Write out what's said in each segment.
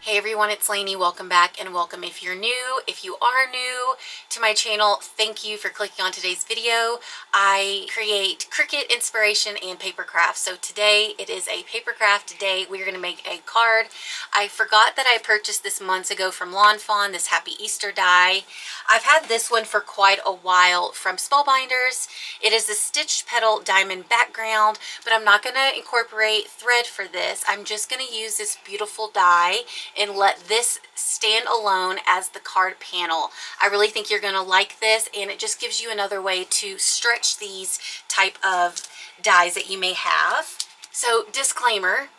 Hey everyone, it's Lainey. Welcome back and welcome if you're new. If you are new to my channel, thank you for clicking on today's video. I create Cricut inspiration and paper crafts. So today it is a paper craft day. We're going to make a card. I forgot that I purchased this months ago from Fawn, this Happy Easter die. I've had this one for quite a while from Spellbinders. It is a stitched petal diamond background, but I'm not going to incorporate thread for this. I'm just going to use this beautiful die and let this stand alone as the card panel. I really think you're going to like this, and it just gives you another way to stretch these type of dies that you may have. So disclaimer,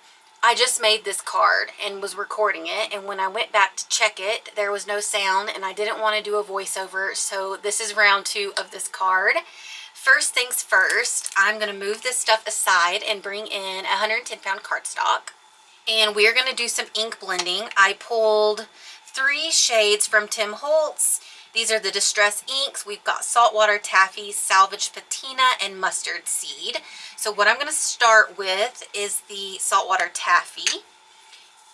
I just made this card and was recording it, and when I went back to check it, there was no sound and I didn't want to do a voiceover, so this is round 2 of this card. First things first, I'm going to move this stuff aside and bring in a 110-pound cardstock. And we're going to do some ink blending. I pulled 3 shades from Holtz. These are the distress inks. We've got Saltwater Taffy, Salvaged Patina, and Mustard Seed. So what I'm going to start with is the Saltwater Taffy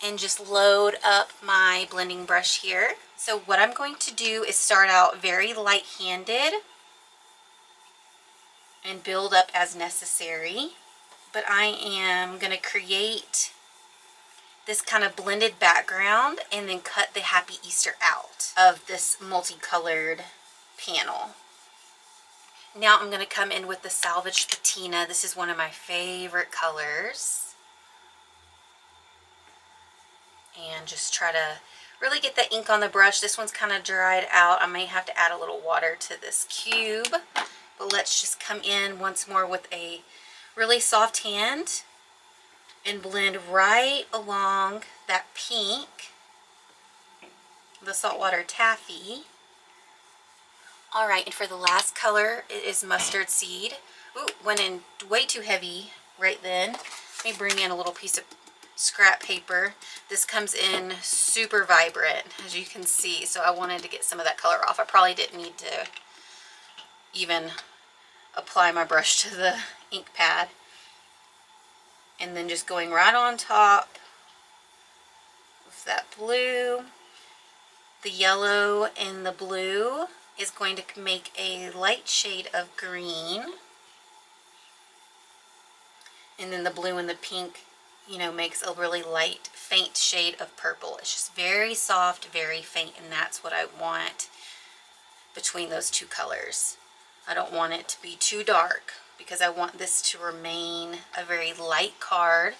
and just load up my blending brush here. So what I'm going to do is start out very light-handed and build up as necessary. But I am going to create this kind of blended background and then cut the Happy Easter out of this multicolored panel. Now I'm going to come in with the Salvaged Patina. This is one of my favorite colors. And just try to really get the ink on the brush. This one's kind of dried out. I may have to add a little water to this cube. But let's just come in once more with a really soft hand and blend right along that pink, the Saltwater Taffy. All right, and for the last color, it is Mustard Seed. Ooh, went in way too heavy right then. Let me bring in a little piece of scrap paper. This comes in super vibrant, as you can see, so I wanted to get some of that color off. I probably didn't need to even apply my brush to the ink pad. And then just going right on top with that blue. The yellow and the blue is going to make a light shade of green. And then the blue and the pink, you know, makes a really light, faint shade of purple. It's just very soft, very faint, and that's what I want between those two colors. I don't want it to be too dark, because I want this to remain a very light card,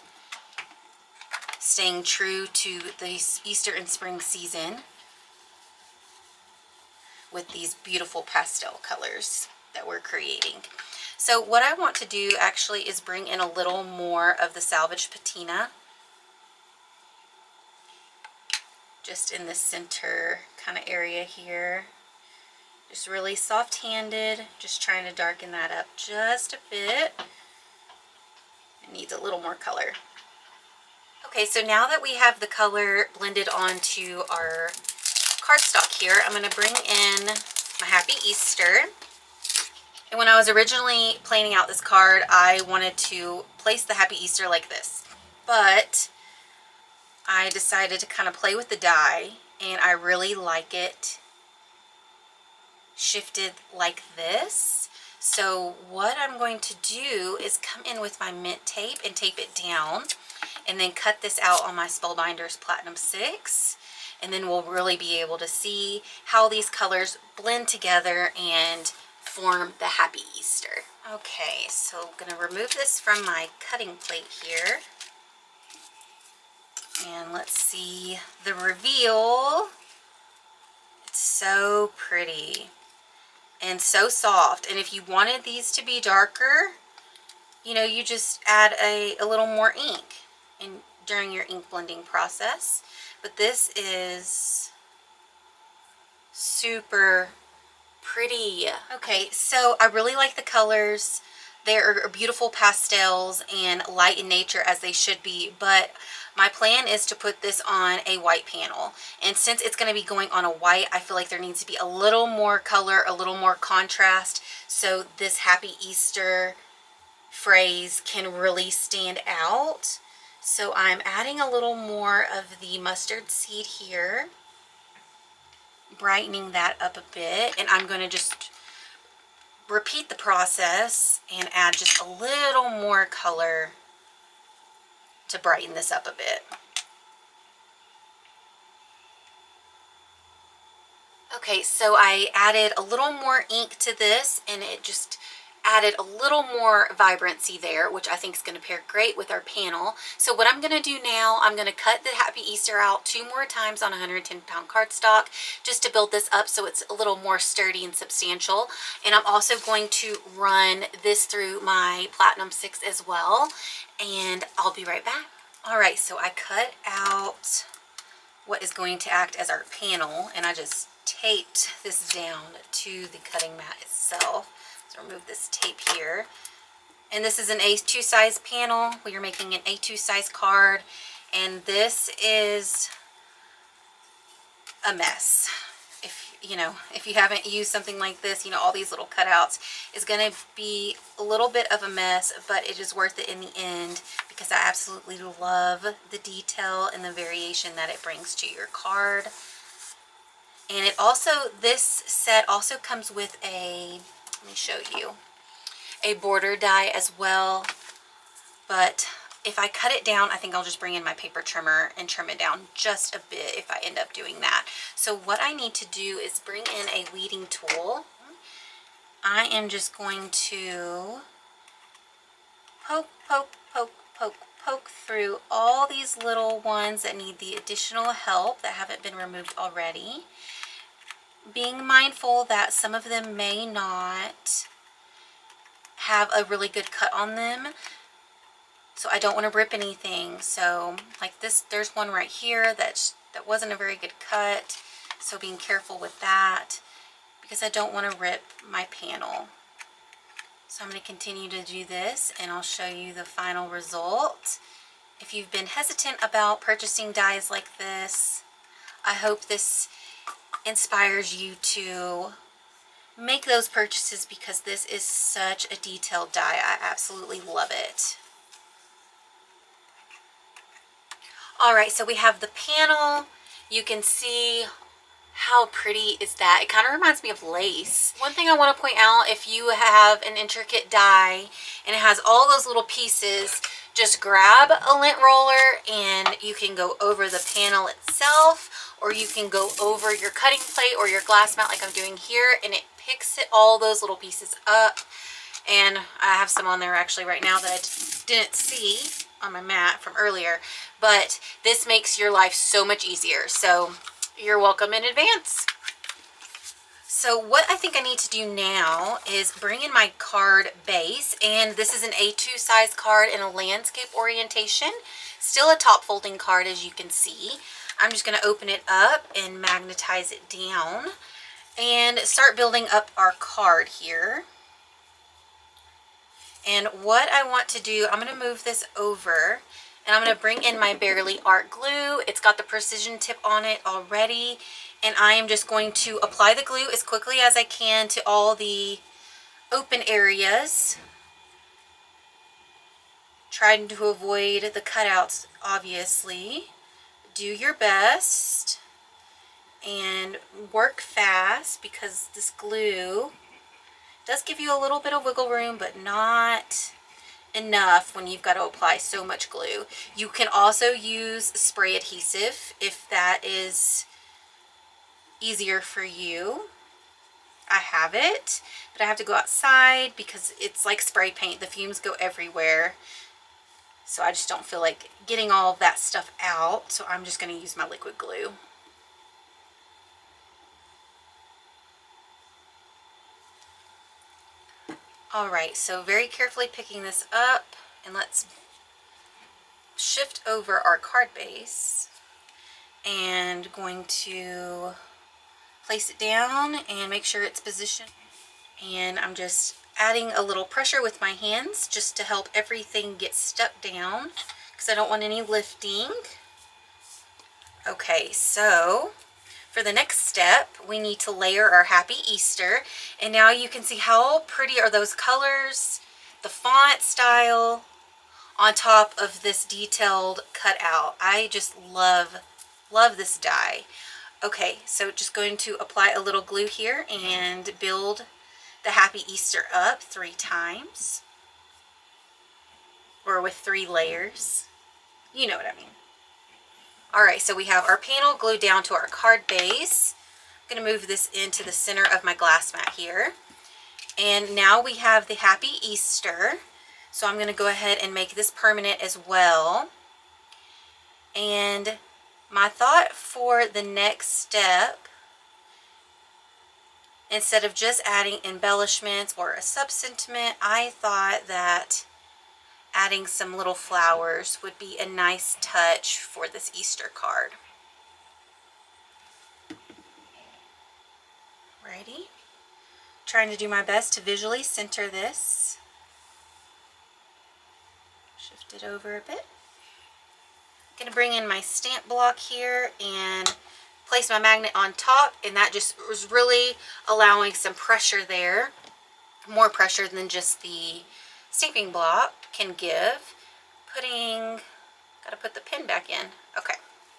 staying true to the Easter and spring season with these beautiful pastel colors that we're creating. So what I want to do actually is bring in a little more of the Salvaged Patina, just in the center kind of area here. Just really soft-handed, just trying to darken that up just a bit. It needs a little more color. Okay, so now that we have the color blended onto our cardstock here, I'm going to bring in my Happy Easter. And when I was originally planning out this card, I wanted to place the Happy Easter like this. But I decided to kind of play with the die, and I really like it shifted like this. So what I'm going to do is come in with my mint tape and tape it down, and then cut this out on my Spellbinders Platinum 6, and then we'll really be able to see how these colors blend together and form the Happy Easter. Okay, so I'm going to remove this from my cutting plate here, and let's see the reveal. It's so pretty and so soft. And if you wanted these to be darker, you know, you just add a little more ink during your ink blending process. But this is super pretty. Okay, so I really like the colors. They're beautiful pastels and light in nature, as they should be, but my plan is to put this on a white panel. And since it's going to be going on a white, I feel like there needs to be a little more color, a little more contrast, so this Happy Easter phrase can really stand out. So I'm adding a little more of the mustard seed here, brightening that up a bit, and I'm going to just repeat the process and add just a little more color to brighten this up a bit. Okay, so I added a little more ink to this, and it just added a little more vibrancy there, which I think is going to pair great with our panel. So what I'm going to do now, I'm going to cut the Happy Easter out 2 more times on 110-pound cardstock just to build this up so it's a little more sturdy and substantial. And I'm also going to run this through my Platinum 6 as well, and I'll be right back. All right, so I cut out what is going to act as our panel, and I just taped this down to the cutting mat itself. So remove this tape here. And this is an A2 size panel. We are making an A2 size card, and this is a mess. If you haven't used something like this, all these little cutouts is going to be a little bit of a mess, but it is worth it in the end because I absolutely love the detail and the variation that it brings to your card. And this set also comes with let me show you, a border die as well. But if I cut it down, I think I'll just bring in my paper trimmer and trim it down just a bit if I end up doing that. So what I need to do is bring in a weeding tool. I am just going to poke, poke, poke, poke, poke through all these little ones that need the additional help that haven't been removed already. Being mindful that some of them may not have a really good cut on them. So I don't want to rip anything. So like this, there's one right here that wasn't a very good cut. So being careful with that because I don't want to rip my panel. So I'm going to continue to do this, and I'll show you the final result. If you've been hesitant about purchasing dies like this, I hope this inspires you to make those purchases because this is such a detailed die. I absolutely love it. Alright, so we have the panel. You can see how pretty is that. It kind of reminds me of lace. One thing I want to point out, if you have an intricate die and it has all those little pieces, just grab a lint roller and you can go over the panel itself, or you can go over your cutting plate or your glass mat like I'm doing here, and it picks all those little pieces up. And I have some on there actually right now that I didn't see on my mat from earlier, but this makes your life so much easier. So you're welcome in advance. So what I think I need to do now is bring in my card base, and this is an A2 size card in a landscape orientation, still a top folding card as you can see. I'm just going to open it up and magnetize it down and start building up our card here. And what I want to do, I'm going to move this over and I'm going to bring in my Barely Art glue. It's got the precision tip on it already, and I am just going to apply the glue as quickly as I can to all the open areas, trying to avoid the cutouts, obviously. Do your best and work fast because this glue does give you a little bit of wiggle room, but not enough when you've got to apply so much glue. You can also use spray adhesive if that is easier for you. I have it, but I have to go outside because it's like spray paint. The fumes go everywhere. So I just don't feel like getting all of that stuff out. So I'm just going to use my liquid glue. Alright, so very carefully picking this up, and let's shift over our card base and going to place it down and make sure it's positioned. And I'm just adding a little pressure with my hands just to help everything get stuck down because I don't want any lifting. Okay, so for the next step, we need to layer our Happy Easter. And now you can see how pretty are those colors, the font style, on top of this detailed cutout. I just love this die. Okay, so just going to apply a little glue here and build the Happy Easter up 3 times, or with 3 layers. You know what I mean. All right, so we have our panel glued down to our card base. I'm going to move this into the center of my glass mat here. And now we have the Happy Easter. So I'm going to go ahead and make this permanent as well. And my thought for the next step, instead of just adding embellishments or a sub-sentiment, I thought that adding some little flowers would be a nice touch for this Easter card. Righty. Trying to do my best to visually center this. Shift it over a bit. I'm going to bring in my stamp block here and place my magnet on top, and that just was really allowing some pressure there, more pressure than just the stamping block can give. Gotta put the pin back in. Okay.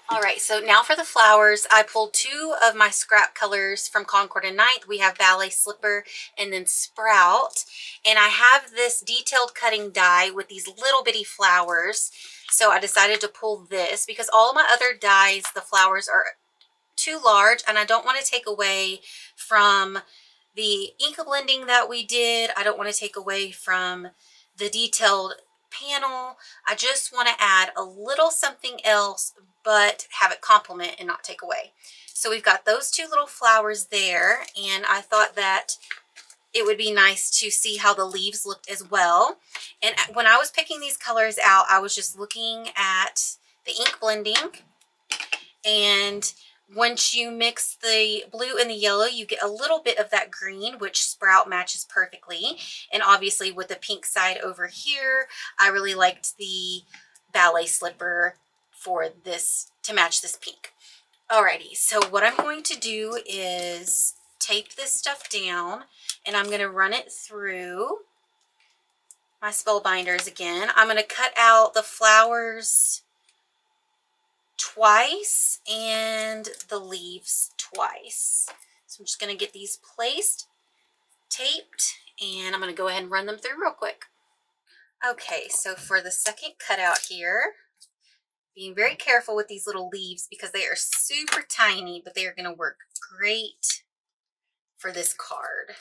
All right, so now for the flowers, I pulled 2 of my scrap colors from Concord and Ninth. We have Ballet Slipper and then Sprout. And I have this detailed cutting die with these little bitty flowers. So I decided to pull this because all of my other dies, the flowers are too large, and I don't want to take away from the ink blending that we did. I don't want to take away from the detailed panel. I just want to add a little something else, but have it complement and not take away. So we've got those 2 little flowers there, and I thought that it would be nice to see how the leaves looked as well. And when I was picking these colors out, I was just looking at the ink blending, and once you mix the blue and the yellow, you get a little bit of that green, which Sprout matches perfectly. And obviously with the pink side over here, I really liked the Ballet Slipper for this to match this pink. Alrighty, so what I'm going to do is tape this stuff down, and I'm going to run it through my Spellbinders again. I'm going to cut out the flowers twice and the leaves twice. So I'm just going to get these placed, taped, and I'm going to go ahead and run them through real quick. Okay, so for the second cutout here, being very careful with these little leaves because they are super tiny, but they are going to work great for this card.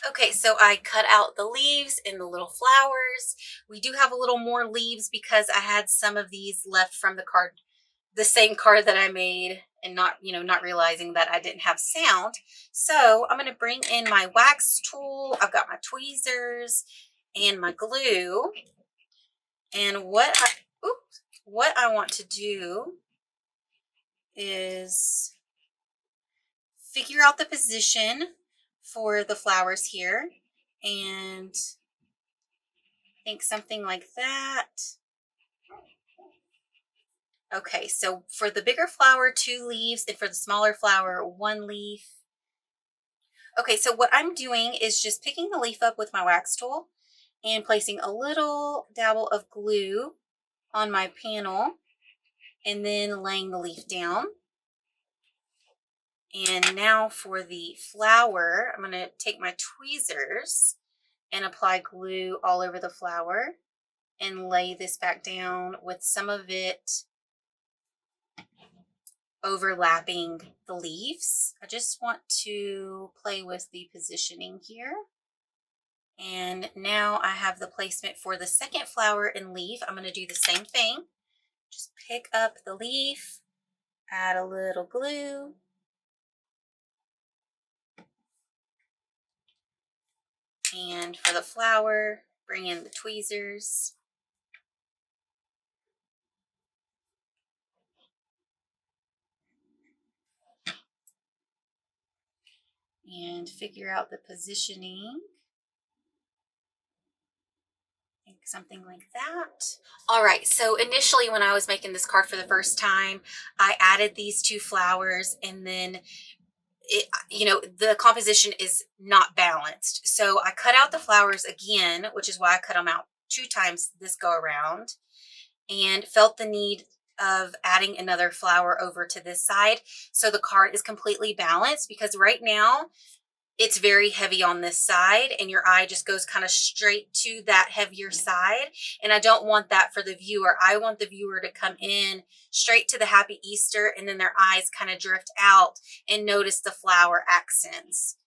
Okay, so I cut out the leaves and the little flowers. We do have a little more leaves because I had some of these left from the card, the same card that I made, and not realizing that I didn't have sound. So I'm going to bring in my wax tool. I've got my tweezers and my glue. And what I want to do is figure out the position for the flowers here, and I think something like that. Okay, so for the bigger flower, 2 leaves, and for the smaller flower, 1 leaf. Okay, so what I'm doing is just picking the leaf up with my wax tool and placing a little dabble of glue on my panel, and then laying the leaf down. And now for the flower, I'm going to take my tweezers and apply glue all over the flower and lay this back down with some of it overlapping the leaves. I just want to play with the positioning here. And now I have the placement for the second flower and leaf. I'm going to do the same thing. Just pick up the leaf, add a little glue, and for the flower, bring in the tweezers. And figure out the positioning. I think something like that. All right, so initially when I was making this card for the first time, I added these 2 flowers, and then the composition is not balanced. So I cut out the flowers again, which is why I cut them out 2 times this go around, and felt the need of adding another flower over to this side so the card is completely balanced, because right now it's very heavy on this side and your eye just goes kind of straight to that heavier side. And I don't want that for the viewer. I want the viewer to come in straight to the Happy Easter and then their eyes kind of drift out and notice the flower accents.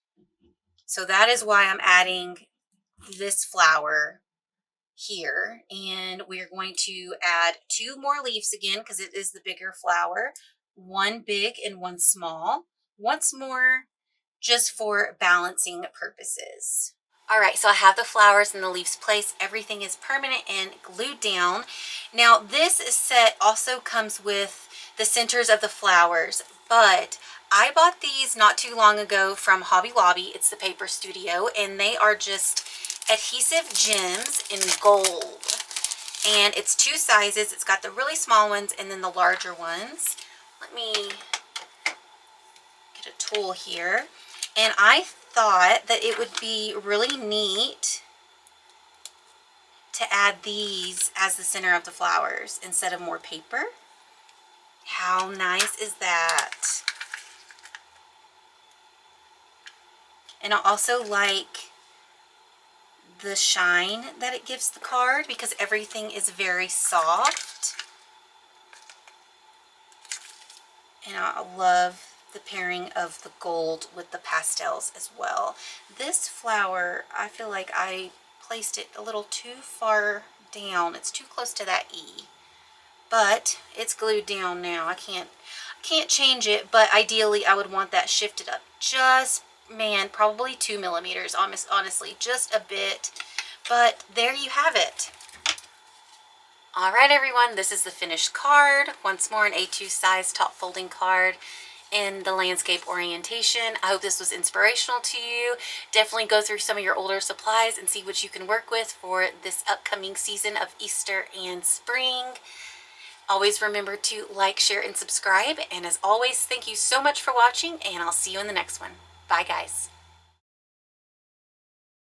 So that is why I'm adding this flower here. And we are going to add 2 more leaves again because it is the bigger flower. 1 big and 1 small. Once more, just for balancing purposes. All right, so I have the flowers and the leaves placed. Everything is permanent and glued down. Now this set also comes with the centers of the flowers, but I bought these not too long ago from Hobby Lobby. It's the Paper Studio, and they are just adhesive gems in gold. And it's 2 sizes. It's got the really small ones and then the larger ones. Let me get a tool here. And I thought that it would be really neat to add these as the center of the flowers instead of more paper. How nice is that? And I also like the shine that it gives the card because everything is very soft. And I love the pairing of the gold with the pastels as well. This flower, I feel like I placed it a little too far down. It's too close to that E, but it's glued down now. I can't change it, but ideally I would want that shifted up just, man, probably 2 millimeters, honestly, just a bit. But there you have it. All right, everyone, this is the finished card. Once more, an A2 size top folding card in the landscape orientation. I hope this was inspirational to you. Definitely go through some of your older supplies and see what you can work with for this upcoming season of Easter and spring. Always remember to like, share, and subscribe. And as always, thank you so much for watching, and I'll see you in the next one. Bye, guys.